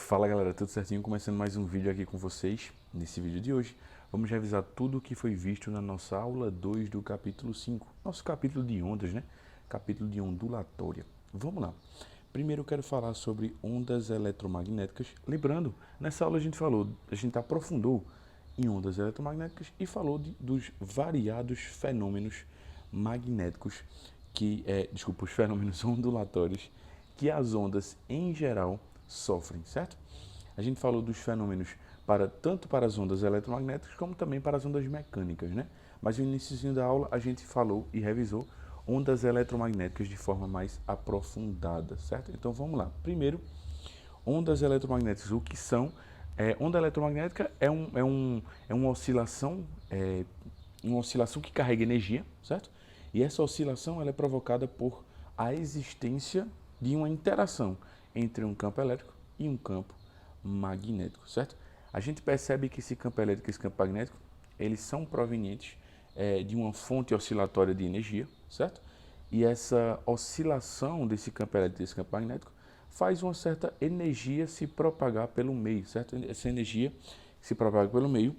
Fala galera, tudo certinho? Começando mais um vídeo aqui com vocês. Nesse vídeo de hoje, vamos revisar tudo o que foi visto na nossa aula 2 do capítulo 5. Nosso capítulo de ondas, né? Capítulo de ondulatória. Vamos lá. Primeiro eu quero falar sobre ondas eletromagnéticas. Lembrando, nessa aula a gente aprofundou em ondas eletromagnéticas e falou dos variados fenômenos magnéticos os fenômenos ondulatórios que as ondas em geral sofrem, certo? A gente falou dos fenômenos tanto para as ondas eletromagnéticas como também para as ondas mecânicas, né? Mas no início da aula a gente falou e revisou ondas eletromagnéticas de forma mais aprofundada, certo? Então vamos lá. Primeiro, ondas eletromagnéticas, o que são? Onda eletromagnética é uma oscilação, uma oscilação que carrega energia, certo? E essa oscilação ela é provocada por a existência de uma interação entre um campo elétrico e um campo magnético, certo? A gente percebe que esse campo elétrico e esse campo magnético, eles são provenientes de uma fonte oscilatória de energia, certo? E essa oscilação desse campo elétrico e desse campo magnético faz uma certa energia se propagar pelo meio, certo? Essa energia se propaga pelo meio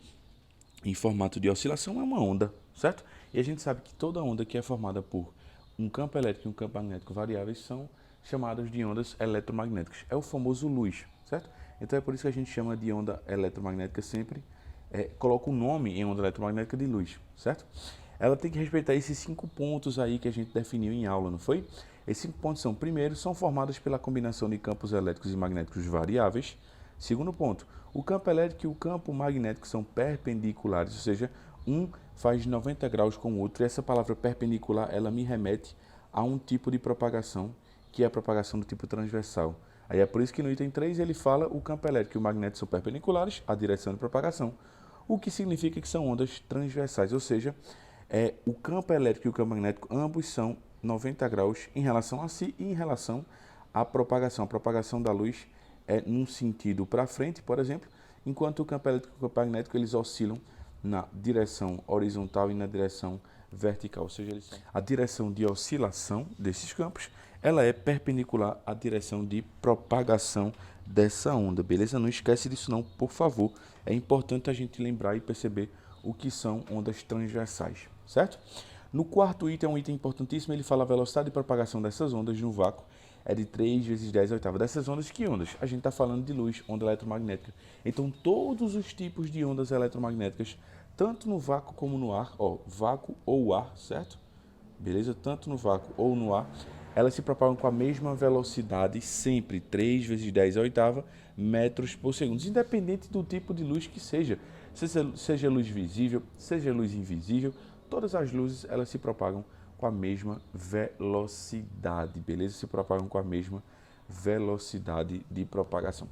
em formato de oscilação é uma onda, certo? E a gente sabe que toda onda que é formada por um campo elétrico e um campo magnético variáveis são chamadas de ondas eletromagnéticas. É o famoso luz, certo? Então é por isso que a gente chama de onda eletromagnética sempre, coloca o nome em onda eletromagnética de luz, certo? Ela tem que respeitar esses 5 pontos aí que a gente definiu em aula, não foi? Esses 5 pontos são, primeiro, são formadas pela combinação de campos elétricos e magnéticos variáveis. Segundo ponto, o campo elétrico e o campo magnético são perpendiculares, ou seja, um faz 90 graus com o outro. E essa palavra perpendicular, ela me remete a um tipo de propagação, que é a propagação do tipo transversal. Aí é por isso que no item 3 ele fala o campo elétrico e o magnético são perpendiculares, a direção de propagação, o que significa que são ondas transversais, ou seja, o campo elétrico e o campo magnético, ambos são 90 graus em relação a si e em relação à propagação. A propagação da luz é num sentido para frente, por exemplo, enquanto o campo elétrico e o campo magnético eles oscilam na direção horizontal e na direção vertical, ou seja, a direção de oscilação desses campos ela é perpendicular à direção de propagação dessa onda, beleza? Não esquece disso não, por favor. É importante a gente lembrar e perceber o que são ondas transversais, certo? No quarto item, é um item importantíssimo, ele fala a velocidade de propagação dessas ondas no vácuo é de 3 vezes 10 oitavas. Dessas ondas, que ondas? A gente está falando de luz, onda eletromagnética. Então, todos os tipos de ondas eletromagnéticas, tanto no vácuo como no ar, vácuo ou ar, certo? Beleza? Tanto no vácuo ou no ar, elas se propagam com a mesma velocidade, sempre 3 vezes 10 a oitava metros por segundo, independente do tipo de luz que seja luz visível, seja luz invisível, todas as luzes elas se propagam com a mesma velocidade, beleza? Se propagam com a mesma velocidade de propagação.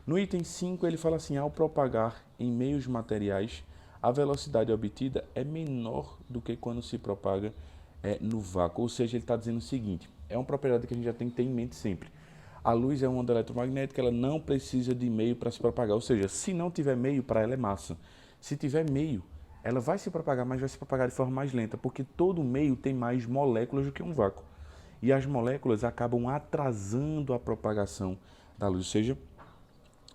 No item 5 ele fala assim, ao propagar em meios materiais, a velocidade obtida é menor do que quando se propaga no vácuo, ou seja, ele está dizendo o seguinte, é uma propriedade que a gente já tem que ter em mente sempre. A luz é uma onda eletromagnética, ela não precisa de meio para se propagar, ou seja, se não tiver meio, para ela é massa. Se tiver meio, ela vai se propagar, mas vai se propagar de forma mais lenta, porque todo meio tem mais moléculas do que um vácuo. E as moléculas acabam atrasando a propagação da luz, ou seja,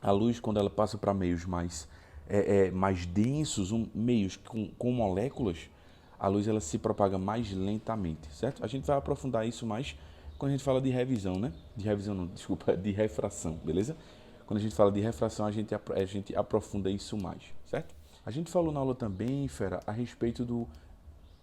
a luz quando ela passa para meios mais densos, meios com moléculas, a luz ela se propaga mais lentamente, certo? A gente vai aprofundar isso mais quando a gente fala de revisão, né? De revisão não, desculpa, de refração, beleza? Quando a gente fala de refração, a gente aprofunda isso mais, certo? A gente falou na aula também, Fera, a respeito do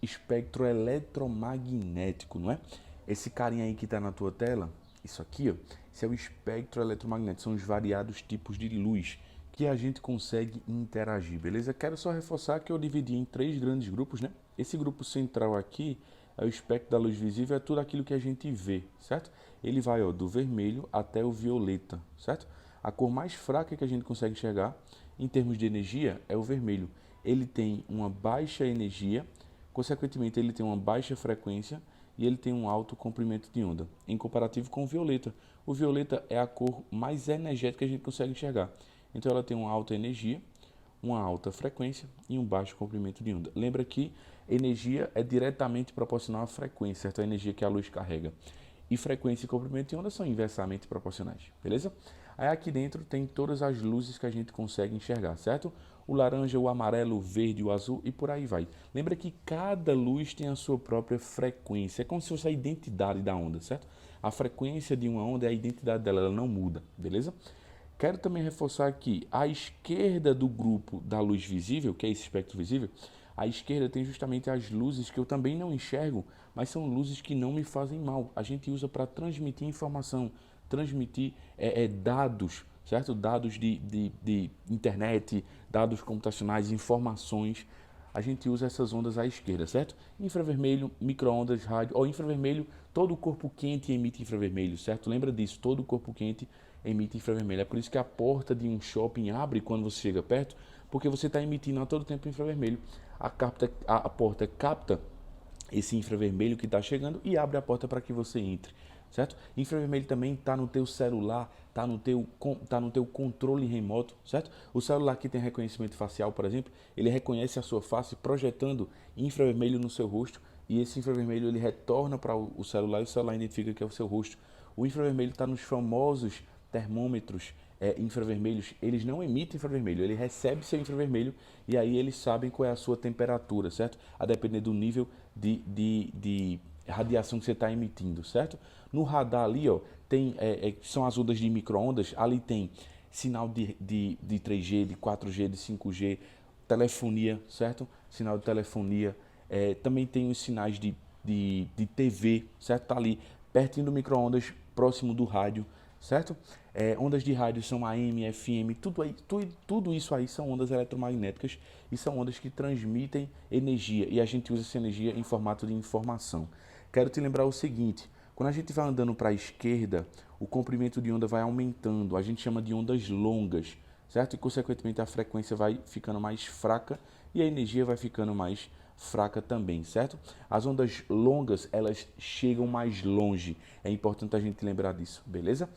espectro eletromagnético, não é? Esse carinha aí que está na tua tela, isso aqui, ó, esse é o espectro eletromagnético, são os variados tipos de luz que a gente consegue interagir, beleza? Quero só reforçar que eu dividi em 3 grandes grupos, né? Esse grupo central aqui é o espectro da luz visível, é tudo aquilo que a gente vê, certo? Ele vai do vermelho até o violeta, certo? A cor mais fraca que a gente consegue enxergar em termos de energia é o vermelho. Ele tem uma baixa energia, consequentemente ele tem uma baixa frequência e ele tem um alto comprimento de onda, em comparativo com o violeta. O violeta é a cor mais energética que a gente consegue enxergar. Então ela tem uma alta energia, uma alta frequência e um baixo comprimento de onda. Lembra que energia é diretamente proporcional à frequência, certo? A energia que a luz carrega. e frequência e comprimento de onda são inversamente proporcionais, beleza? Aí aqui dentro tem todas as luzes que a gente consegue enxergar, certo? O laranja, o amarelo, o verde, o azul e por aí vai. Lembra que cada luz tem a sua própria frequência, é como se fosse a identidade da onda, certo? A frequência de uma onda é a identidade dela, ela não muda, beleza? Quero também reforçar que à esquerda do grupo da luz visível, que é esse espectro visível, à esquerda tem justamente as luzes que eu também não enxergo, mas são luzes que não me fazem mal. A gente usa para transmitir informação, transmitir dados, certo? Dados de internet, dados computacionais, informações. A gente usa essas ondas à esquerda, certo? Infravermelho, micro-ondas, rádio, ou infravermelho, todo o corpo quente emite infravermelho, certo? Lembra disso, todo o corpo quente emite infravermelho. É por isso que a porta de um shopping abre quando você chega perto, porque você está emitindo a todo tempo infravermelho. A porta capta esse infravermelho que está chegando e abre a porta para que você entre, certo? Infravermelho também está no teu celular, está no teu controle remoto, certo? O celular que tem reconhecimento facial, por exemplo, ele reconhece a sua face projetando infravermelho no seu rosto e esse infravermelho ele retorna para o celular e o celular identifica que é o seu rosto. O infravermelho está nos famosos termômetros infravermelhos, eles não emitem infravermelho, ele recebe seu infravermelho e aí eles sabem qual é a sua temperatura, certo? A depender do nível de radiação que você está emitindo, certo? No radar ali, ó, são as ondas de micro-ondas, ali tem sinal de 3G, de 4G, de 5G, telefonia, certo? Sinal de telefonia, também tem os sinais de TV, certo? Tá ali pertinho do micro-ondas, próximo do rádio, certo? Ondas de rádio são AM, FM, tudo isso aí são ondas eletromagnéticas e são ondas que transmitem energia e a gente usa essa energia em formato de informação. Quero te lembrar o seguinte, quando a gente vai andando para a esquerda, o comprimento de onda vai aumentando, a gente chama de ondas longas, certo? E consequentemente a frequência vai ficando mais fraca e a energia vai ficando mais fraca também, certo? As ondas longas, elas chegam mais longe, é importante a gente lembrar disso, beleza?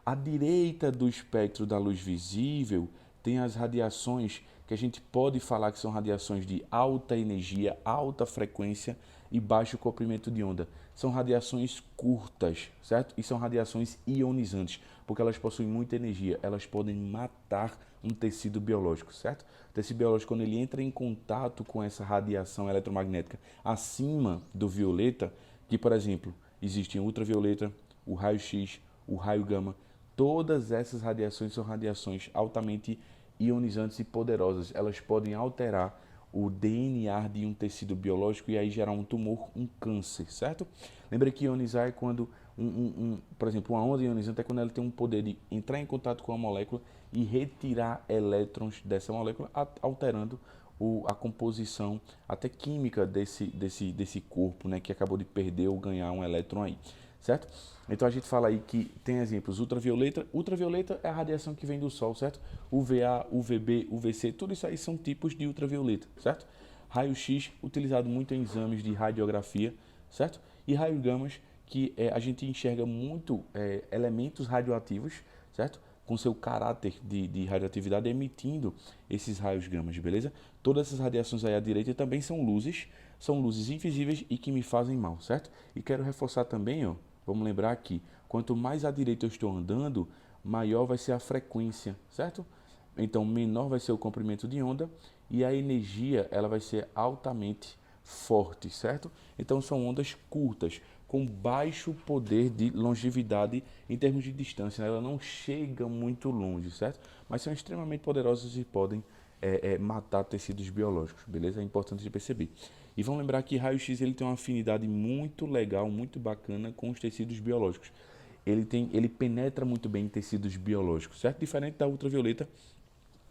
À direita do espectro da luz visível tem as radiações que a gente pode falar que são radiações de alta energia, alta frequência e baixo comprimento de onda. São radiações curtas, certo? E são radiações ionizantes, porque elas possuem muita energia, elas podem matar um tecido biológico, certo? O tecido biológico, quando ele entra em contato com essa radiação eletromagnética acima do violeta, que, por exemplo, existem ultravioleta, o raio-x, o raio gama, todas essas radiações são radiações altamente ionizantes e poderosas. Elas podem alterar o DNA de um tecido biológico e aí gerar um tumor, um câncer, certo? Lembra que ionizar é quando, por exemplo, uma onda ionizante é quando ela tem um poder de entrar em contato com a molécula e retirar elétrons dessa molécula, alterando a composição até química desse corpo, né, que acabou de perder ou ganhar um elétron aí, certo? Então a gente fala aí que tem exemplos ultravioleta. Ultravioleta é a radiação que vem do Sol, certo? UVA, UVB, UVC, tudo isso aí são tipos de ultravioleta, certo? Raio-X, utilizado muito em exames de radiografia, certo? E raio-gamas, que a gente enxerga muito elementos radioativos, certo? Com seu caráter de radioatividade emitindo esses raios gamas, beleza? Todas essas radiações aí à direita também são luzes invisíveis e que me fazem mal, certo? E quero reforçar também, ó, vamos lembrar que quanto mais à direita eu estou andando, maior vai ser a frequência, certo? Então, menor vai ser o comprimento de onda e a energia ela vai ser altamente forte, certo? Então, são ondas curtas, com baixo poder de longevidade em termos de distância, né? Ela não chega muito longe, certo? Mas são extremamente poderosas e podem matar tecidos biológicos, beleza? É importante de perceber. E vamos lembrar que raio-x ele tem uma afinidade muito legal, muito bacana com os tecidos biológicos. Ele penetra muito bem em tecidos biológicos, certo? Diferente da ultravioleta.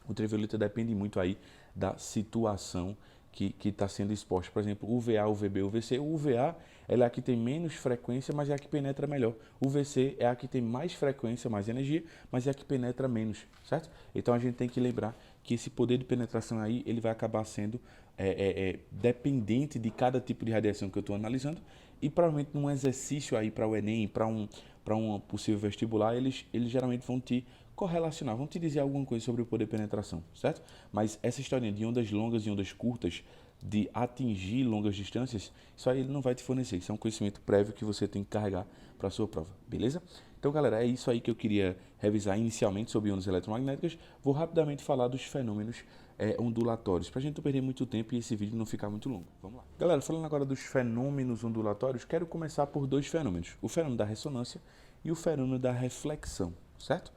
Ultravioleta depende muito aí da situação que está sendo exposta. Por exemplo, UVA, UVB, UVC. O UVA ela é a que tem menos frequência, mas é a que penetra melhor. O UVC é a que tem mais frequência, mais energia, mas é a que penetra menos, certo? Então a gente tem que lembrar que esse poder de penetração aí ele vai acabar sendo dependente de cada tipo de radiação que eu estou analisando e provavelmente num exercício aí para o Enem, para um possível vestibular, eles geralmente vão te correlacionar, vão te dizer alguma coisa sobre o poder de penetração, certo? Mas essa historinha de ondas longas e ondas curtas, de atingir longas distâncias, isso aí ele não vai te fornecer, isso é um conhecimento prévio que você tem que carregar para a sua prova, beleza? Então, galera, é isso aí que eu queria revisar inicialmente sobre ondas eletromagnéticas. Vou rapidamente falar dos fenômenos ondulatórios, para a gente não perder muito tempo e esse vídeo não ficar muito longo. Vamos lá. Galera, falando agora dos fenômenos ondulatórios, quero começar por dois fenômenos. O fenômeno da ressonância e o fenômeno da reflexão, certo?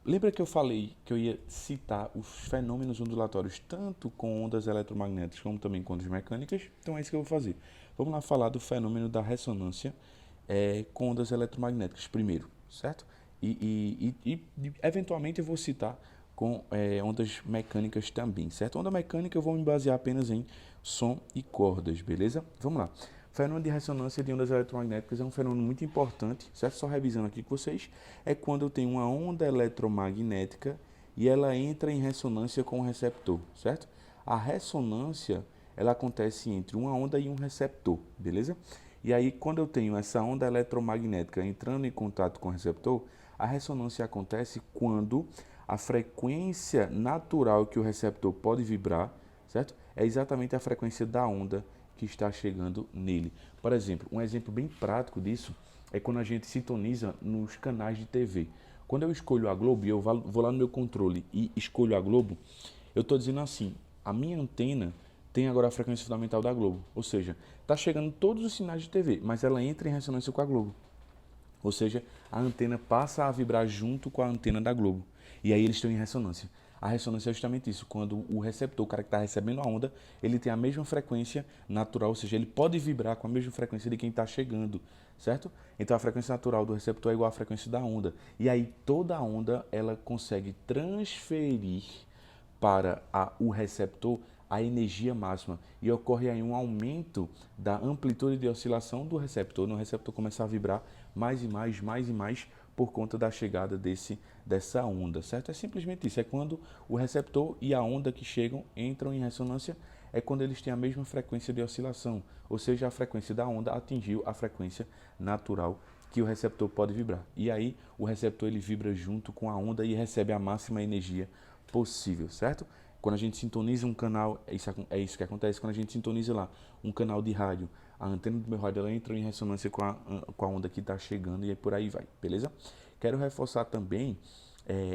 Lembra que eu falei que eu ia citar os fenômenos ondulatórios tanto com ondas eletromagnéticas como também com ondas mecânicas? Então é isso que eu vou fazer. Vamos lá falar do fenômeno da ressonância com ondas eletromagnéticas primeiro, certo? E eventualmente eu vou citar com ondas mecânicas também, certo? Onda mecânica eu vou me basear apenas em som e cordas, beleza? Vamos lá. O fenômeno de ressonância de ondas eletromagnéticas é um fenômeno muito importante, certo? Só revisando aqui com vocês, é quando eu tenho uma onda eletromagnética e ela entra em ressonância com o receptor, certo? A ressonância, ela acontece entre uma onda e um receptor, beleza? E aí, quando eu tenho essa onda eletromagnética entrando em contato com o receptor, a ressonância acontece quando a frequência natural que o receptor pode vibrar, certo? É exatamente a frequência da onda que está chegando nele. Por exemplo, um exemplo bem prático disso é quando a gente sintoniza nos canais de TV. Quando eu escolho a Globo e eu vou lá no meu controle e escolho a Globo, eu estou dizendo assim, a minha antena tem agora a frequência fundamental da Globo. Ou seja, está chegando todos os sinais de TV, mas ela entra em ressonância com a Globo. Ou seja, a antena passa a vibrar junto com a antena da Globo. E aí eles estão em ressonância. A ressonância é justamente isso, quando o receptor, o cara que está recebendo a onda, ele tem a mesma frequência natural, ou seja, ele pode vibrar com a mesma frequência de quem está chegando, certo? Então a frequência natural do receptor é igual à frequência da onda. E aí toda a onda, ela consegue transferir para o receptor a energia máxima e ocorre aí um aumento da amplitude de oscilação do receptor. O receptor começa a vibrar mais e mais por conta da chegada dessa onda, certo? É simplesmente isso, é quando o receptor e a onda que chegam entram em ressonância, é quando eles têm a mesma frequência de oscilação, ou seja, a frequência da onda atingiu a frequência natural que o receptor pode vibrar. E aí o receptor ele vibra junto com a onda e recebe a máxima energia possível, certo? Quando a gente sintoniza um canal, é isso que acontece, quando a gente sintoniza lá um canal de rádio, a antena do meu rádio ela entra em ressonância com a onda que está chegando e aí por aí vai, beleza? Quero reforçar também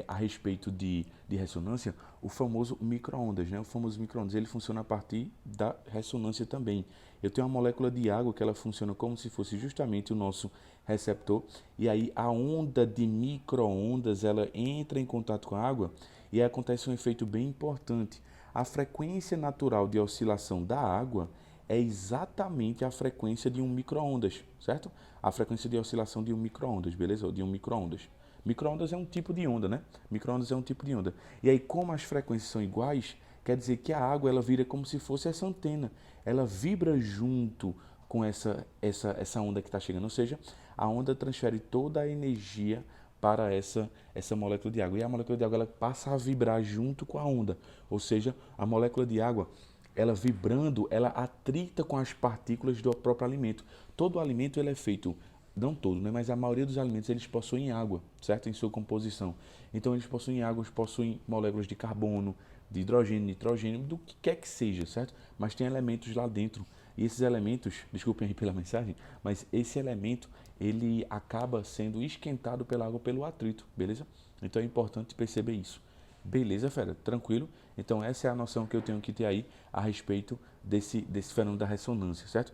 a respeito de ressonância, o famoso micro-ondas, né? O famoso micro-ondas, ele funciona a partir da ressonância também. Eu tenho uma molécula de água que ela funciona como se fosse justamente o nosso receptor, e aí a onda de micro-ondas, ela entra em contato com a água e aí acontece um efeito bem importante. A frequência natural de oscilação da água é exatamente a frequência de um micro-ondas, certo? A frequência de oscilação de um micro-ondas, beleza? De um micro-ondas. Micro-ondas é um tipo de onda, né? Micro-ondas é um tipo de onda. E aí, como as frequências são iguais, quer dizer que a água ela vira como se fosse essa antena. Ela vibra junto com essa onda que está chegando. Ou seja, a onda transfere toda a energia para essa molécula de água. E a molécula de água ela passa a vibrar junto com a onda. Ou seja, a molécula de água, ela vibrando, ela atrita com as partículas do próprio alimento. Todo alimento ele é feito, não todo, né, mas a maioria dos alimentos eles possuem água, certo? Em sua composição. Então eles possuem água, eles possuem moléculas de carbono, de hidrogênio, nitrogênio, do que quer que seja, certo? Mas tem elementos lá dentro. E esses elementos, desculpem aí pela mensagem, mas esse elemento ele acaba sendo esquentado pela água pelo atrito, beleza? Então é importante perceber isso. Beleza, fera? Tranquilo? Então essa é a noção que eu tenho que ter aí a respeito desse fenômeno da ressonância, certo?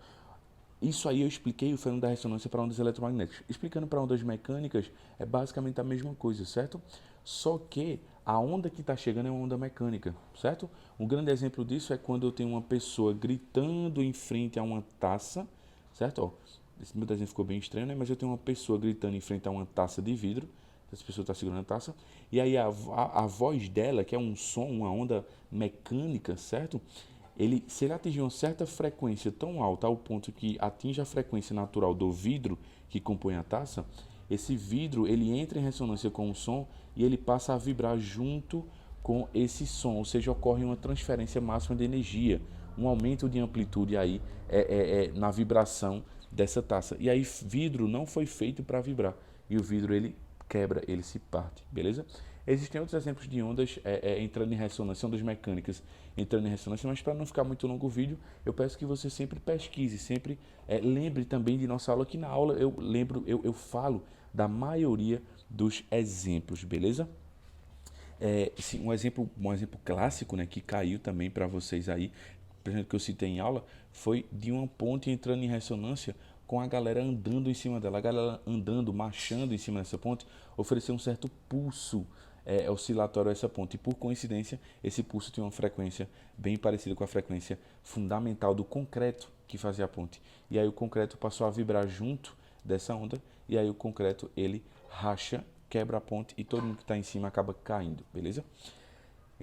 Isso aí eu expliquei o fenômeno da ressonância para ondas eletromagnéticas. Explicando para ondas mecânicas é basicamente a mesma coisa, certo? Só que a onda que está chegando é uma onda mecânica, certo? Um grande exemplo disso é quando eu tenho uma pessoa gritando em frente a uma taça, certo? Ó, esse meu desenho ficou bem estranho, né? Mas eu tenho uma pessoa gritando em frente a uma taça de vidro. Essa pessoa está segurando a taça. E aí a voz dela, que é um som, uma onda mecânica, certo? Se ele atingir uma certa frequência tão alta ao ponto que atinge a frequência natural do vidro que compõe a taça, esse vidro ele entra em ressonância com o som e ele passa a vibrar junto com esse som, ou seja, ocorre uma transferência máxima de energia, um aumento de amplitude aí na vibração dessa taça. E aí vidro não foi feito para vibrar, e o vidro ele quebra, ele se parte, beleza? Existem outros exemplos de ondas entrando em ressonância, ondas mecânicas entrando em ressonância, mas para não ficar muito longo o vídeo, eu peço que você sempre pesquise, sempre lembre também de nossa aula, que na aula eu falo da maioria dos exemplos, beleza? Sim, um exemplo clássico, né, que caiu também para vocês aí, por exemplo, que eu citei em aula, foi de uma ponte entrando em ressonância com a galera andando em cima dela, a galera andando, marchando em cima dessa ponte, ofereceu um certo pulso oscilatório a essa ponte. E por coincidência, esse pulso tinha uma frequência bem parecida com a frequência fundamental do concreto que fazia a ponte. E aí o concreto passou a vibrar junto dessa onda, e aí o concreto ele racha, quebra a ponte e todo mundo que está em cima acaba caindo, beleza?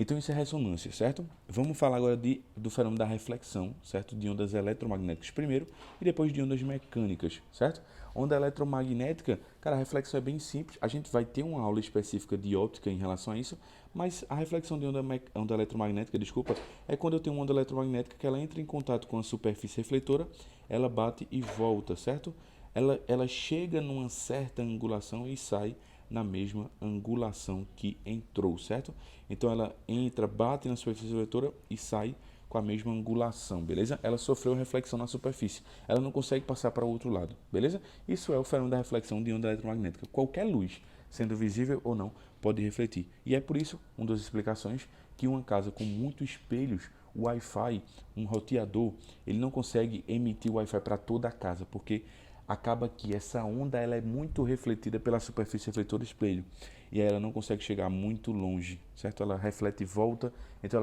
Então isso é ressonância, certo? Vamos falar agora do fenômeno da reflexão, certo? De ondas eletromagnéticas primeiro e depois de ondas mecânicas, certo? Onda eletromagnética, cara, a reflexão é bem simples. A gente vai ter uma aula específica de óptica em relação a isso, mas a reflexão de onda eletromagnética, desculpa, é quando eu tenho uma onda eletromagnética que ela entra em contato com a superfície refletora, ela bate e volta, certo? Ela chega numa certa angulação e sai na mesma angulação que entrou, certo? Então ela entra, bate na superfície refletora e sai com a mesma angulação, beleza? Ela sofreu reflexão na superfície, ela não consegue passar para o outro lado, beleza? Isso é o fenômeno da reflexão de onda eletromagnética. Qualquer luz, sendo visível ou não, pode refletir. E é por isso, uma das explicações, que uma casa com muitos espelhos, o Wi-Fi, um roteador, ele não consegue emitir o Wi-Fi para toda a casa, porque acaba que essa onda ela é muito refletida pela superfície refletora do espelho e aí ela não consegue chegar muito longe, certo? Ela reflete e volta, então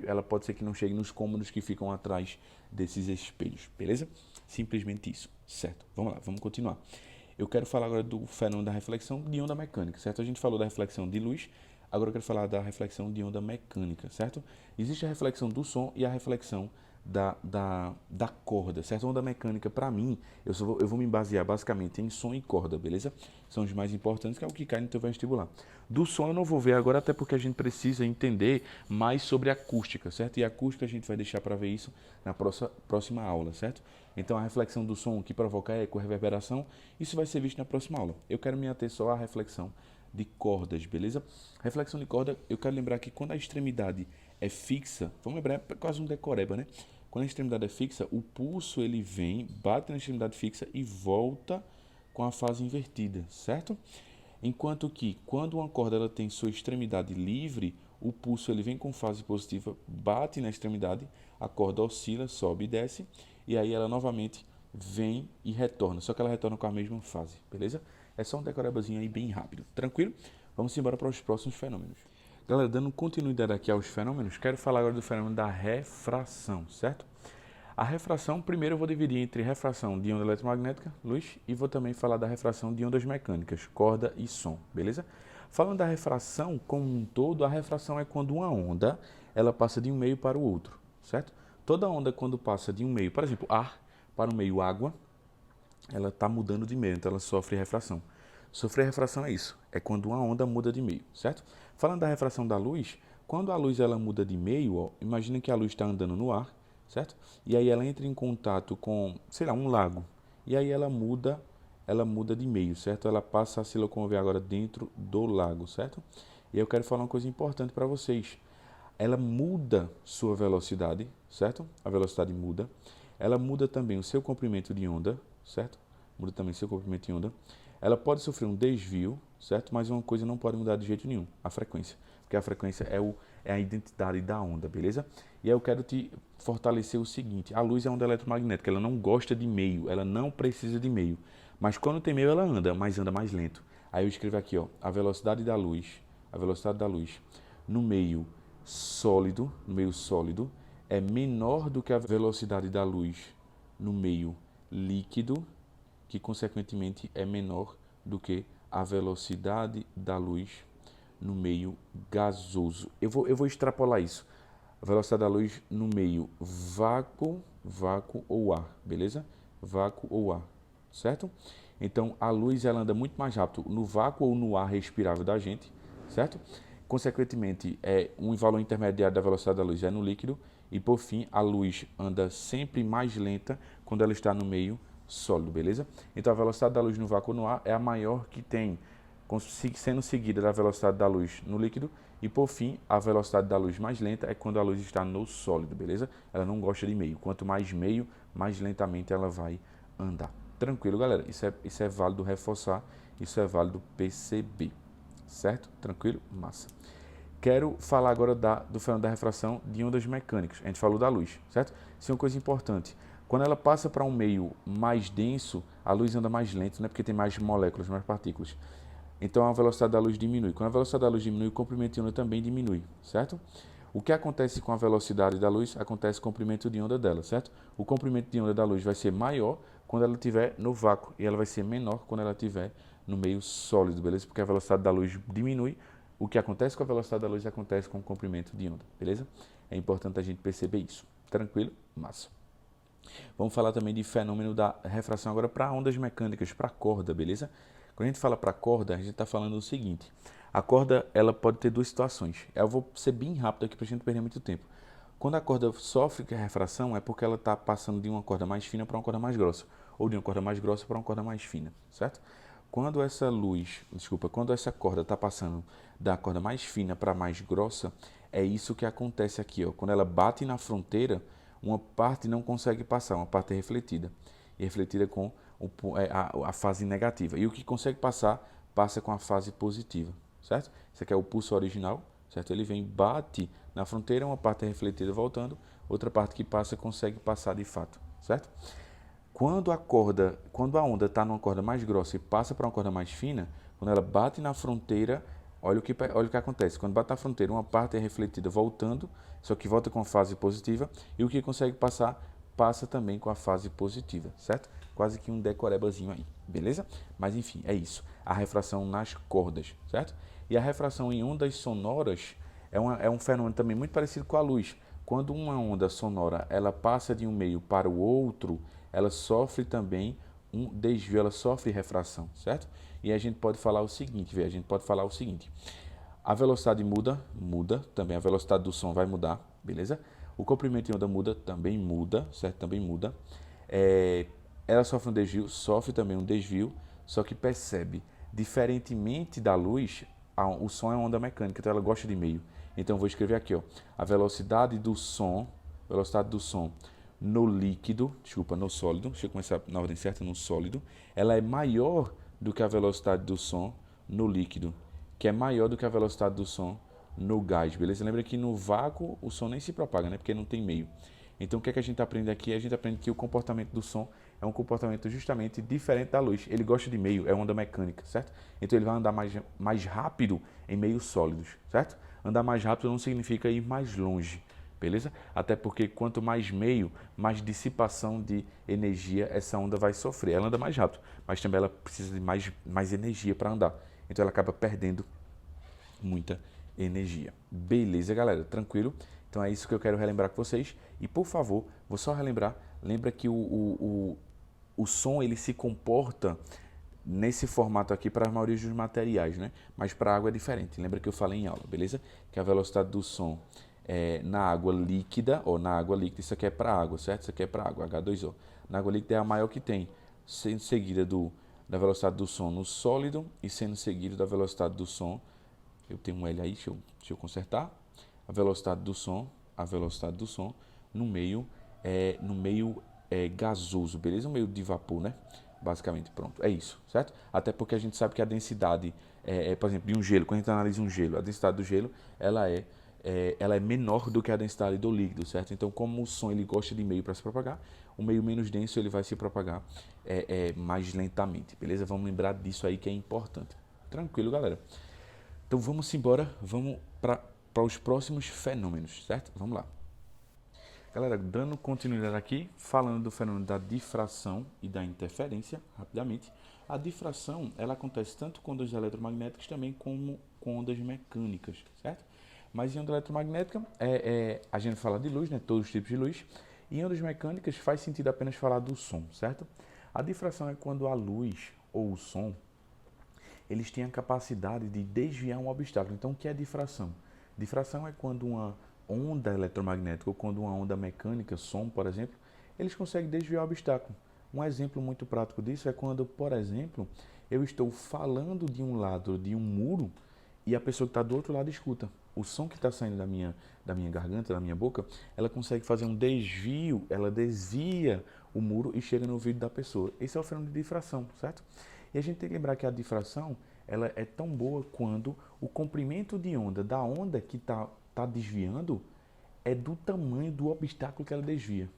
ela pode ser que não chegue nos cômodos que ficam atrás desses espelhos, beleza? Simplesmente isso, certo? Vamos lá, vamos continuar. Eu quero falar agora do fenômeno da reflexão de onda mecânica, certo? A gente falou da reflexão de luz, agora eu quero falar da reflexão de onda mecânica, certo? Existe a reflexão do som e a reflexão da corda, certo? Onda mecânica, para mim, eu vou me basear basicamente em som e corda, beleza? São os mais importantes, que é o que cai no teu vestibular. Do som eu não vou ver agora, até porque a gente precisa entender mais sobre acústica, certo? E acústica a gente vai deixar para ver isso na próxima aula, certo? Então a reflexão do som que provoca eco, reverberação, isso vai ser visto na próxima aula. Eu quero me ater só à reflexão de cordas, beleza? Reflexão de corda, eu quero lembrar que quando a extremidade é fixa, vamos lembrar, é quase um decoreba, né? Quando a extremidade é fixa, o pulso ele vem, bate na extremidade fixa e volta com a fase invertida, certo? Enquanto que quando uma corda ela tem sua extremidade livre, o pulso ele vem com fase positiva, bate na extremidade, a corda oscila, sobe e desce, e aí ela novamente vem e retorna, só que ela retorna com a mesma fase, beleza? É só um decorebazinho aí bem rápido, tranquilo? Vamos embora para os próximos fenômenos. Galera, dando continuidade aqui aos fenômenos, quero falar agora do fenômeno da refração, certo? A refração, primeiro eu vou dividir entre refração de onda eletromagnética, luz, e vou também falar da refração de ondas mecânicas, corda e som, beleza? Falando da refração como um todo, a refração é quando uma onda, ela passa de um meio para o outro, certo? Toda onda quando passa de um meio, por exemplo, ar para o meio água, ela está mudando de meio, então ela sofre refração. Sofrer refração é isso, é quando uma onda muda de meio, certo? Falando da refração da luz, quando a luz ela muda de meio, ó, imagina que a luz está andando no ar, certo? E aí ela entra em contato com, sei lá, um lago, e aí ela muda de meio, certo? Ela passa a se locomover agora dentro do lago, certo? E eu quero falar uma coisa importante para vocês. Ela muda sua velocidade, certo? A velocidade muda. Ela muda também o seu comprimento de onda, certo? Muda também o seu comprimento de onda. Ela pode sofrer um desvio, certo? Mas uma coisa não pode mudar de jeito nenhum, a frequência. Porque a frequência é a identidade da onda, beleza? E aí eu quero te fortalecer o seguinte, a luz é onda eletromagnética, ela não gosta de meio, ela não precisa de meio. Mas quando tem meio ela anda, mas anda mais lento. Aí eu escrevo aqui, ó, a velocidade da luz no meio sólido, é menor do que a velocidade da luz no meio líquido, que consequentemente é menor do que a velocidade da luz no meio gasoso. Eu vou extrapolar isso. A velocidade da luz no meio vácuo ou ar, beleza? Vácuo ou ar, certo? Então a luz ela anda muito mais rápido no vácuo ou no ar respirável da gente, certo? Consequentemente, um valor intermediário da velocidade da luz é no líquido e por fim a luz anda sempre mais lenta quando ela está no meio sólido, beleza? Então a velocidade da luz no vácuo ou no ar é a maior que tem sendo seguida da velocidade da luz no líquido, e por fim, a velocidade da luz mais lenta é quando a luz está no sólido, beleza? Ela não gosta de meio. Quanto mais meio, mais lentamente ela vai andar. Tranquilo, galera? Isso é válido reforçar, isso é válido perceber, certo? Tranquilo? Massa. Quero falar agora do fenômeno da refração de ondas mecânicas. A gente falou da luz, certo? Isso é uma coisa importante. Quando ela passa para um meio mais denso, a luz anda mais lento, né? Porque tem mais moléculas, mais partículas. Então a velocidade da luz diminui. Quando a velocidade da luz diminui, o comprimento de onda também diminui, certo? O que acontece com a velocidade da luz, acontece com o comprimento de onda dela, certo? O comprimento de onda da luz vai ser maior quando ela estiver no vácuo e ela vai ser menor quando ela estiver no meio sólido, beleza? Porque a velocidade da luz diminui. O que acontece com a velocidade da luz acontece com o comprimento de onda, beleza? É importante a gente perceber isso. Tranquilo? Massa. Vamos falar também de fenômeno da refração agora para ondas mecânicas, para corda, beleza? Quando a gente fala para corda, a gente está falando o seguinte. A corda, ela pode ter duas situações. Eu vou ser bem rápido aqui para a gente não perder muito tempo. Quando a corda sofre refração, é porque ela está passando de uma corda mais fina para uma corda mais grossa, ou de uma corda mais grossa para uma corda mais fina, certo? Quando essa corda está passando da corda mais fina para mais grossa, é isso que acontece aqui, ó. Quando ela bate na fronteira, uma parte não consegue passar, uma parte é refletida. E refletida com a fase negativa. E o que consegue passar, passa com a fase positiva, certo? Esse aqui é o pulso original, certo? Ele vem, bate na fronteira, uma parte é refletida voltando, outra parte que passa consegue passar de fato, certo? Quando a onda está numa corda mais grossa e passa para uma corda mais fina, quando ela bate na fronteira, olha o que acontece. Quando bate na fronteira, uma parte é refletida voltando, só que volta com a fase positiva, e o que consegue passar, passa também com a fase positiva, certo? Quase que um decorebazinho aí, beleza? Mas enfim, é isso. A refração nas cordas, certo? E a refração em ondas sonoras é um fenômeno também muito parecido com a luz. Quando uma onda sonora ela passa de um meio para o outro, ela sofre também um desvio, ela sofre refração, certo? E a gente pode falar o seguinte, a velocidade muda, também a velocidade do som vai mudar, beleza? O comprimento de onda muda, também muda, certo? Também muda. Ela sofre um desvio, sofre também um desvio, só que percebe, diferentemente da luz, o som é uma onda mecânica, então ela gosta de meio. Então eu vou escrever aqui, ó, a velocidade do som no líquido, no sólido, deixa eu começar na ordem certa, no sólido, ela é maior do que a velocidade do som no líquido, que é maior do que a velocidade do som no gás, beleza? Lembra que no vácuo o som nem se propaga, né? Porque não tem meio. Então o que é que a gente aprende aqui? A gente aprende que o comportamento do som é um comportamento justamente diferente da luz. Ele gosta de meio, é onda mecânica, certo? Então ele vai andar mais rápido em meios sólidos, certo? Andar mais rápido não significa ir mais longe, beleza? Até porque quanto mais meio, mais dissipação de energia essa onda vai sofrer. Ela anda mais rápido, mas também ela precisa de mais energia para andar. Então ela acaba perdendo muita energia. Beleza, galera? Tranquilo? Então é isso que eu quero relembrar com vocês. E por favor, vou só relembrar, lembra que o som ele se comporta nesse formato aqui para a maioria dos materiais, né? Mas para a água é diferente. Lembra que eu falei em aula, beleza? Que a velocidade do som na água líquida, isso aqui é para água, certo? Isso aqui é para água, H2O. Na água líquida é a maior que tem, sendo seguida da velocidade do som no sólido e sendo seguido da velocidade do som. Eu tenho um L aí, deixa eu consertar. A velocidade do som no meio gasoso, beleza? No meio de vapor, né? Basicamente, pronto, é isso, certo? Até porque a gente sabe que a densidade, por exemplo, de um gelo, quando a gente analisa um gelo, a densidade do gelo, ela é menor do que a densidade do líquido, certo? Então, como o som ele gosta de meio para se propagar, o meio menos denso ele vai se propagar mais lentamente, beleza? Vamos lembrar disso aí que é importante. Tranquilo, galera? Então, vamos embora, vamos para os próximos fenômenos, certo? Vamos lá. Galera, dando continuidade aqui, falando do fenômeno da difração e da interferência, rapidamente. A difração, ela acontece tanto com ondas eletromagnéticas também como com ondas mecânicas, certo? Mas em onda eletromagnética, a gente fala de luz, né? Todos os tipos de luz. E em ondas mecânicas faz sentido apenas falar do som, certo? A difração é quando a luz ou o som, eles têm a capacidade de desviar um obstáculo. Então, o que é difração? Difração é quando uma onda eletromagnética ou quando uma onda mecânica, som, por exemplo, eles conseguem desviar o obstáculo. Um exemplo muito prático disso é quando, por exemplo, eu estou falando de um lado de um muro e a pessoa que está do outro lado escuta. O som que está saindo da minha garganta, da minha boca, ela consegue fazer um desvio, ela desvia o muro e chega no ouvido da pessoa. Esse é o fenômeno de difração, certo? E a gente tem que lembrar que a difração, ela é tão boa quando o comprimento de onda da onda que tá desviando é do tamanho do obstáculo que ela desvia.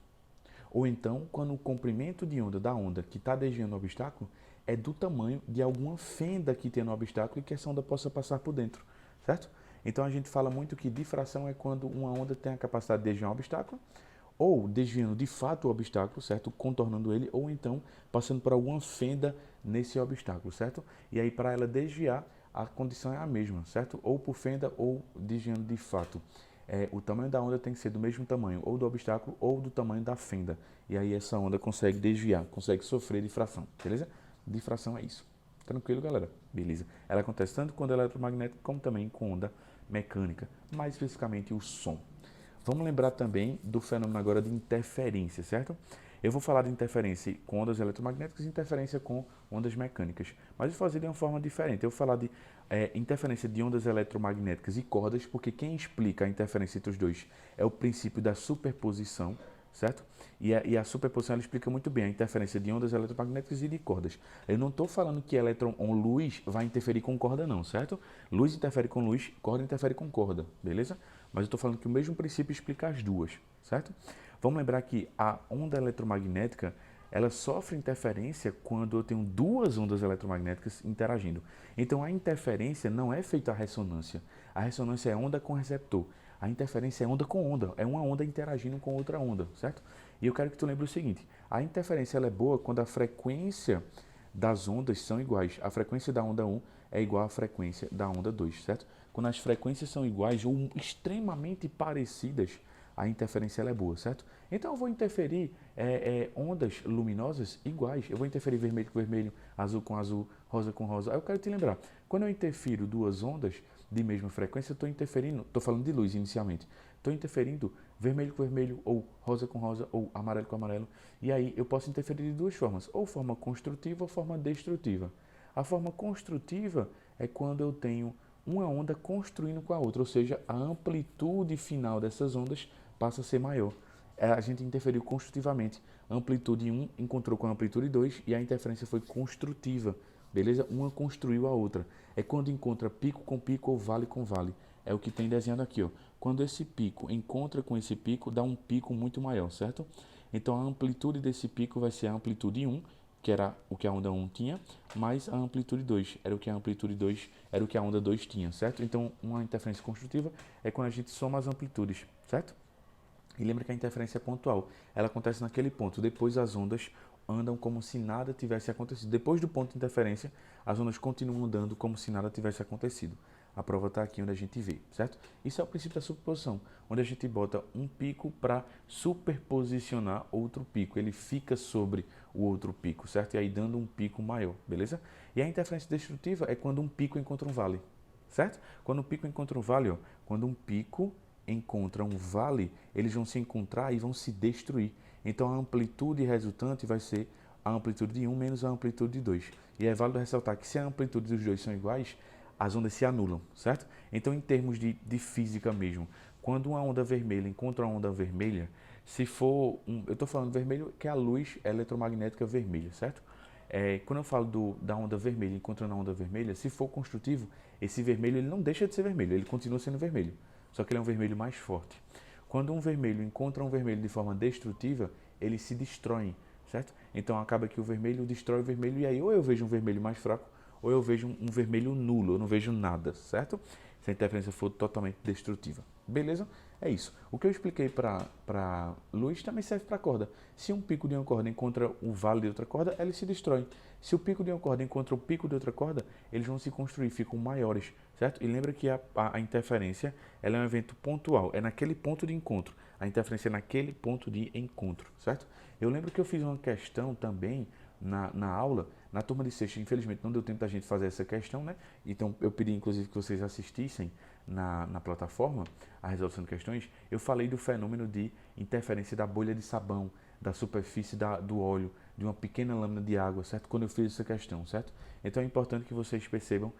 Ou então, quando o comprimento de onda da onda que está desviando o obstáculo é do tamanho de alguma fenda que tem no obstáculo e que essa onda possa passar por dentro, certo? Então a gente fala muito que difração é quando uma onda tem a capacidade de desviar um obstáculo, ou desviando de fato o obstáculo, certo? Contornando ele, ou então passando por alguma fenda nesse obstáculo, certo? E aí para ela desviar, a condição é a mesma, certo? Ou por fenda ou desviando de fato. O tamanho da onda tem que ser do mesmo tamanho, ou do obstáculo, ou do tamanho da fenda. E aí essa onda consegue desviar, consegue sofrer difração, beleza? Difração é isso. Tranquilo, galera? Beleza. Ela acontece tanto com onda eletromagnética como também com onda mecânica, mais especificamente o som. Vamos lembrar também do fenômeno agora de interferência, certo? Eu vou falar de interferência com ondas eletromagnéticas e interferência com ondas mecânicas, mas eu vou fazer de uma forma diferente. Eu vou falar de interferência de ondas eletromagnéticas e cordas, porque quem explica a interferência entre os dois é o princípio da superposição, certo? E a superposição ela explica muito bem a interferência de ondas eletromagnéticas e de cordas. Eu não estou falando que elétron ou luz vai interferir com corda não, certo? Luz interfere com luz, corda interfere com corda, beleza? Mas eu estou falando que o mesmo princípio explica as duas, certo? Vamos lembrar que a onda eletromagnética ela sofre interferência quando eu tenho duas ondas eletromagnéticas interagindo. Então a interferência não é feita a ressonância. A ressonância é onda com receptor. A interferência é onda com onda, é uma onda interagindo com outra onda, certo? E eu quero que tu lembre o seguinte, a interferência ela é boa quando a frequência das ondas são iguais. A frequência da onda 1 é igual à frequência da onda 2, certo? Quando as frequências são iguais ou extremamente parecidas, a interferência ela é boa, certo? Então eu vou interferir ondas luminosas iguais. Eu vou interferir vermelho com vermelho, azul com azul, rosa com rosa. Aí eu quero te lembrar, quando eu interfiro duas ondas de mesma frequência, estou interferindo, estou falando de luz inicialmente, estou interferindo vermelho com vermelho, ou rosa com rosa, ou amarelo com amarelo. E aí eu posso interferir de duas formas, ou forma construtiva ou forma destrutiva. A forma construtiva é quando eu tenho uma onda construindo com a outra, ou seja, a amplitude final dessas ondas passa a ser maior. A gente interferiu construtivamente. A amplitude 1 encontrou com a amplitude 2 e a interferência foi construtiva. Beleza? Uma construiu a outra. É quando encontra pico com pico ou vale com vale. É o que tem desenhado aqui, ó. Quando esse pico encontra com esse pico, dá um pico muito maior, certo? Então a amplitude desse pico vai ser a amplitude 1, que era o que a onda 1 tinha, mais a amplitude 2, era o que a amplitude 2, era o que a onda 2 tinha, certo? Então uma interferência construtiva é quando a gente soma as amplitudes, certo? E lembra que a interferência é pontual. Ela acontece naquele ponto. Depois as ondas andam como se nada tivesse acontecido. Depois do ponto de interferência, as ondas continuam andando como se nada tivesse acontecido. A prova está aqui onde a gente vê, certo? Isso é o princípio da superposição, onde a gente bota um pico para superposicionar outro pico. Ele fica sobre o outro pico, certo? E aí dando um pico maior, beleza? E a interferência destrutiva é quando um pico encontra um vale, certo? Quando um pico encontra um vale, ó, quando um pico encontra um vale, eles vão se encontrar e vão se destruir. Então a amplitude resultante vai ser a amplitude de 1 menos a amplitude de 2. E é válido ressaltar que se a amplitude dos dois são iguais, as ondas se anulam, certo? Então em termos de física mesmo, quando uma onda vermelha encontra uma onda vermelha, se for, eu estou falando vermelho que é a luz eletromagnética vermelha, certo? Quando eu falo da onda vermelha encontrando a onda vermelha, se for construtivo, esse vermelho ele não deixa de ser vermelho, ele continua sendo vermelho. Só que ele é um vermelho mais forte. Quando um vermelho encontra um vermelho de forma destrutiva, eles se destroem, certo? Então acaba que o vermelho destrói o vermelho e aí ou eu vejo um vermelho mais fraco ou eu vejo um vermelho nulo, eu não vejo nada, certo? Se a interferência for totalmente destrutiva. Beleza? É isso. O que eu expliquei para luz também serve para corda. Se um pico de uma corda encontra o vale de outra corda, eles se destroem. Se o pico de uma corda encontra o pico de outra corda, eles vão se construir, ficam maiores, certo? E lembra que a interferência ela é um evento pontual, é naquele ponto de encontro. A interferência é naquele ponto de encontro, certo? Eu lembro que eu fiz uma questão também na aula, na turma de sexta, infelizmente não deu tempo da gente fazer essa questão, né? Então eu pedi inclusive que vocês assistissem na plataforma a resolução de questões. Eu falei do fenômeno de interferência da bolha de sabão, da superfície do óleo, de uma pequena lâmina de água, certo? Quando eu fiz essa questão, certo? Então é importante que vocês percebam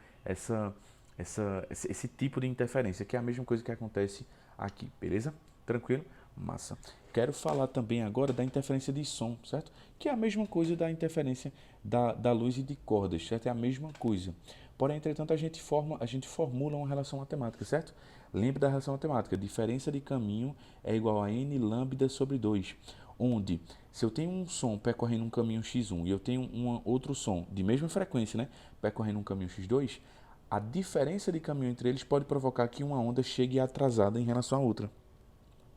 esse tipo de interferência, que é a mesma coisa que acontece aqui, beleza? Tranquilo? Massa. Quero falar também agora da interferência de som, certo? Que é a mesma coisa da interferência da luz e de cordas, certo? É a mesma coisa. Porém, entretanto, a gente formula uma relação matemática, certo? Lembre da relação matemática. Diferença de caminho é igual a n lambda sobre 2, onde se eu tenho um som percorrendo um caminho x1 e eu tenho outro som de mesma frequência, né, percorrendo um caminho x2, a diferença de caminho entre eles pode provocar que uma onda chegue atrasada em relação à outra.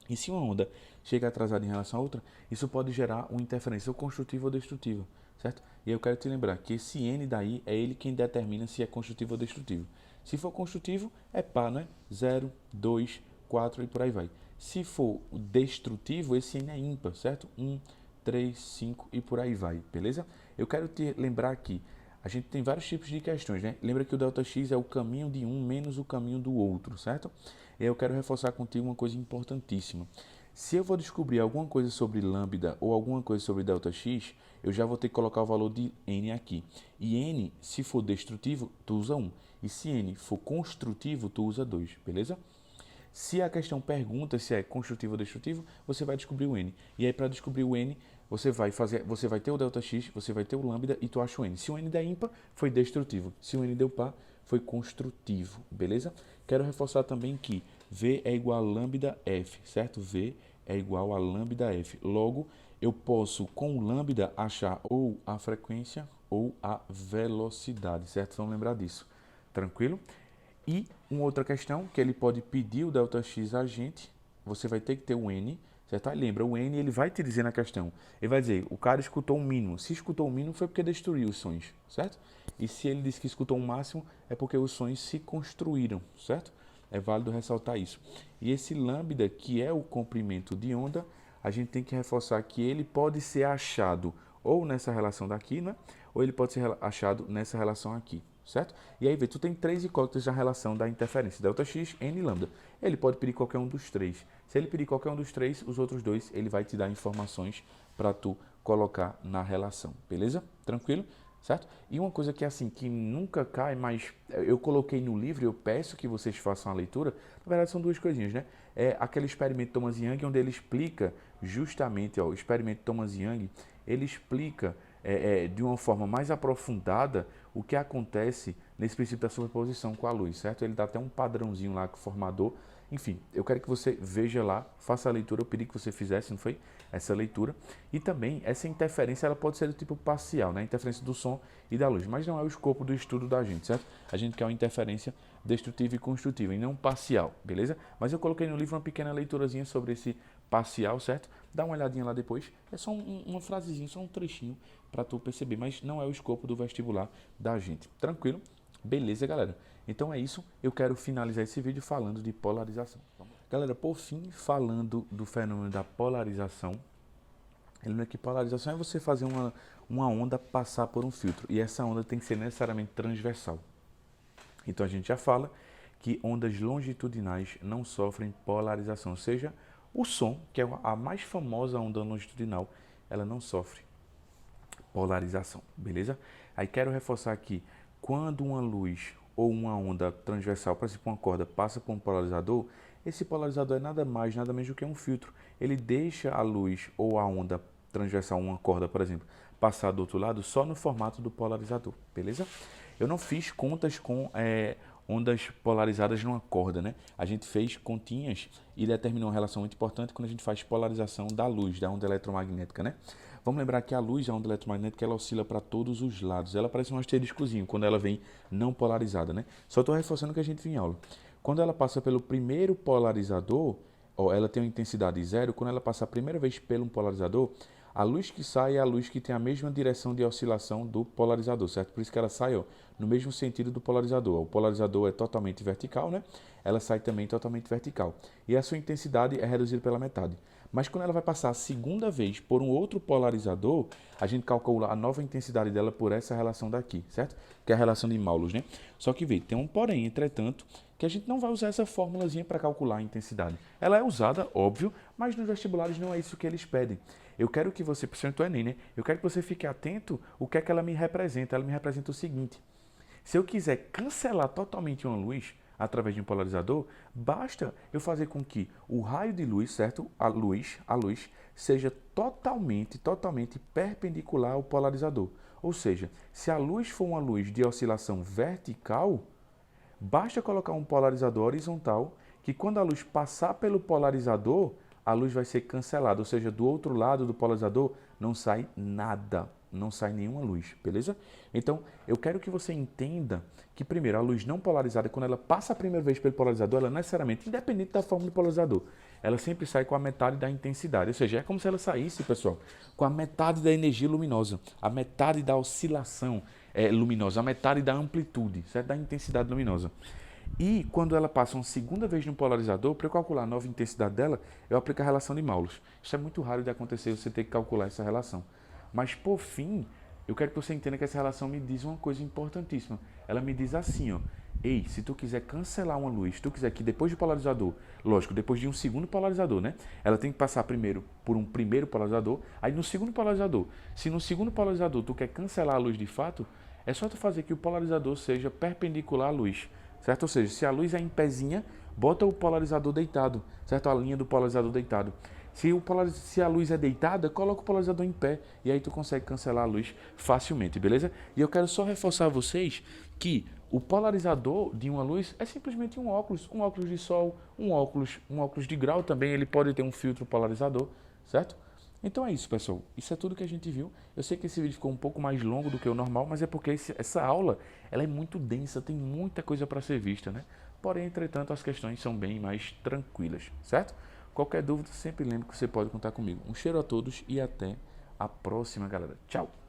E se uma onda chega atrasada em relação à outra, isso pode gerar uma interferência ou construtiva ou destrutiva, certo? E eu quero te lembrar que esse N daí é ele quem determina se é construtivo ou destrutivo. Se for construtivo, é pá, né? 0, 2, 4 e por aí vai. Se for destrutivo, esse N é ímpar, certo? 1, 3, 5 e por aí vai, beleza? Eu quero te lembrar aqui, a gente tem vários tipos de questões, né? Lembra que o ΔX é o caminho de um menos o caminho do outro, certo? E eu quero reforçar contigo uma coisa importantíssima. Se eu vou descobrir alguma coisa sobre lambda ou alguma coisa sobre ΔX, eu já vou ter que colocar o valor de n aqui. E n, se for destrutivo, tu usa 1. E se n for construtivo, tu usa 2, beleza? Se a questão pergunta se é construtivo ou destrutivo, você vai descobrir o n. E aí, para descobrir o n, você vai ter o ΔX, você vai ter o lambda e tu acha o n. Se o n der ímpar, foi destrutivo. Se o n deu par, foi construtivo, beleza? Quero reforçar também que V é igual a lambda F, certo? V é igual a lambda F. Logo, eu posso, com lambda, achar ou a frequência ou a velocidade, certo? Vamos lembrar disso. Tranquilo? E uma outra questão, que ele pode pedir o ΔX a gente, você vai ter que ter o N, certo? Aí lembra, o N ele vai te dizer na questão, ele vai dizer, o cara escutou um mínimo. Se escutou um mínimo foi porque destruiu os sons, certo? E se ele disse que escutou um máximo, é porque os sons se construíram, certo? É válido ressaltar isso. E esse lambda, que é o comprimento de onda, a gente tem que reforçar que ele pode ser achado ou nessa relação daqui, né? Ou ele pode ser achado nessa relação aqui, certo? E aí, vê, tu tem três incógnitas da relação da interferência, ΔX, N e lambda. Ele pode pedir qualquer um dos três. Se ele pedir qualquer um dos três, os outros dois, ele vai te dar informações para tu colocar na relação, beleza? Tranquilo? Certo? E uma coisa que assim, que nunca cai, mas eu coloquei no livro, eu peço que vocês façam a leitura, na verdade são duas coisinhas, né? É aquele experimento Thomas Young, onde ele explica justamente, ó, o experimento Thomas Young, ele explica de uma forma mais aprofundada o que acontece nesse princípio da superposição com a luz, certo? Ele dá até um padrãozinho lá com o formador. Enfim, eu quero que você veja lá, faça a leitura, eu pedi que você fizesse, não foi? Essa leitura. E também, essa interferência, ela pode ser do tipo parcial, né? Interferência do som e da luz, mas não é o escopo do estudo da gente, certo? A gente quer uma interferência destrutiva e construtiva, e não parcial, beleza? Mas eu coloquei no livro uma pequena leiturazinha sobre esse parcial, certo? Dá uma olhadinha lá depois, é só uma frasezinha, só um trechinho para tu perceber, mas não é o escopo do vestibular da gente. Tranquilo? Beleza, galera? Então é isso, eu quero finalizar esse vídeo falando de polarização. Galera, por fim, falando do fenômeno da polarização, lembra que polarização é você fazer uma onda passar por um filtro, e essa onda tem que ser necessariamente transversal. Então a gente já fala que ondas longitudinais não sofrem polarização, ou seja, o som, que é a mais famosa onda longitudinal, ela não sofre polarização, beleza? Aí quero reforçar aqui, quando uma luz ou uma onda transversal, por exemplo, uma corda, passa por um polarizador, esse polarizador é nada mais, nada menos do que um filtro. Ele deixa a luz ou a onda transversal, uma corda, por exemplo, passar do outro lado só no formato do polarizador, beleza? Eu não fiz contas com ondas polarizadas numa corda, né? A gente fez continhas e determinou uma relação muito importante quando a gente faz polarização da luz, da onda eletromagnética, né? Vamos lembrar que a luz, a onda eletromagnética, ela oscila para todos os lados. Ela parece um asteriscozinho quando ela vem não polarizada, né? Só estou reforçando o que a gente viu em aula. Quando ela passa pelo primeiro polarizador, ó, ela tem uma intensidade zero. Quando ela passa a primeira vez pelo um polarizador, a luz que sai é a luz que tem a mesma direção de oscilação do polarizador, certo? Por isso que ela sai, ó, no mesmo sentido do polarizador. O polarizador é totalmente vertical, né? Ela sai também totalmente vertical. E a sua intensidade é reduzida pela metade. Mas quando ela vai passar a segunda vez por um outro polarizador, a gente calcula a nova intensidade dela por essa relação daqui, certo? Que é a relação de Maulus, né? Só que, vê, tem um porém, entretanto, que a gente não vai usar essa formulazinha para calcular a intensidade. Ela é usada, óbvio, mas nos vestibulares não é isso que eles pedem. Eu quero que você, principalmente o Enem, né? Eu quero que você fique atento o que é que ela me representa. Ela me representa o seguinte: se eu quiser cancelar totalmente uma luz através de um polarizador, basta eu fazer com que o raio de luz, certo? A luz seja totalmente perpendicular ao polarizador. Ou seja, se a luz for uma luz de oscilação vertical, basta colocar um polarizador horizontal que quando a luz passar pelo polarizador, a luz vai ser cancelada, ou seja, do outro lado do polarizador não sai nada, não sai nenhuma luz, beleza? Então, eu quero que você entenda que, primeiro, a luz não polarizada, quando ela passa a primeira vez pelo polarizador, ela necessariamente, independente da forma do polarizador, ela sempre sai com a metade da intensidade, ou seja, é como se ela saísse, pessoal, com a metade da energia luminosa, a metade da oscilação luminosa, a metade da amplitude, certo? Da intensidade luminosa. E quando ela passa uma segunda vez no polarizador, para eu calcular a nova intensidade dela, eu aplico a relação de Maulus. Isso é muito raro de acontecer, você ter que calcular essa relação. Mas, por fim, eu quero que você entenda que essa relação me diz uma coisa importantíssima. Ela me diz assim, ó: ei, se tu quiser cancelar uma luz, se tu quiser que depois do polarizador, lógico, depois de um segundo polarizador, né? Ela tem que passar primeiro por um primeiro polarizador, aí no segundo polarizador. Se no segundo polarizador tu quer cancelar a luz de fato, é só tu fazer que o polarizador seja perpendicular à luz, certo? Ou seja, se a luz é em pezinha, bota o polarizador deitado, certo? A linha do polarizador deitado. Se a luz é deitada, coloca o polarizador em pé e aí tu consegue cancelar a luz facilmente, beleza? E eu quero só reforçar a vocês que o polarizador de uma luz é simplesmente um óculos de sol, um óculos de grau também, ele pode ter um filtro polarizador, certo? Então é isso, pessoal. Isso é tudo que a gente viu. Eu sei que esse vídeo ficou um pouco mais longo do que o normal, mas é porque essa aula ela é muito densa, tem muita coisa para ser vista, né? Porém, entretanto, as questões são bem mais tranquilas, certo? Qualquer dúvida, sempre lembre que você pode contar comigo. Um cheiro a todos e até a próxima, galera. Tchau!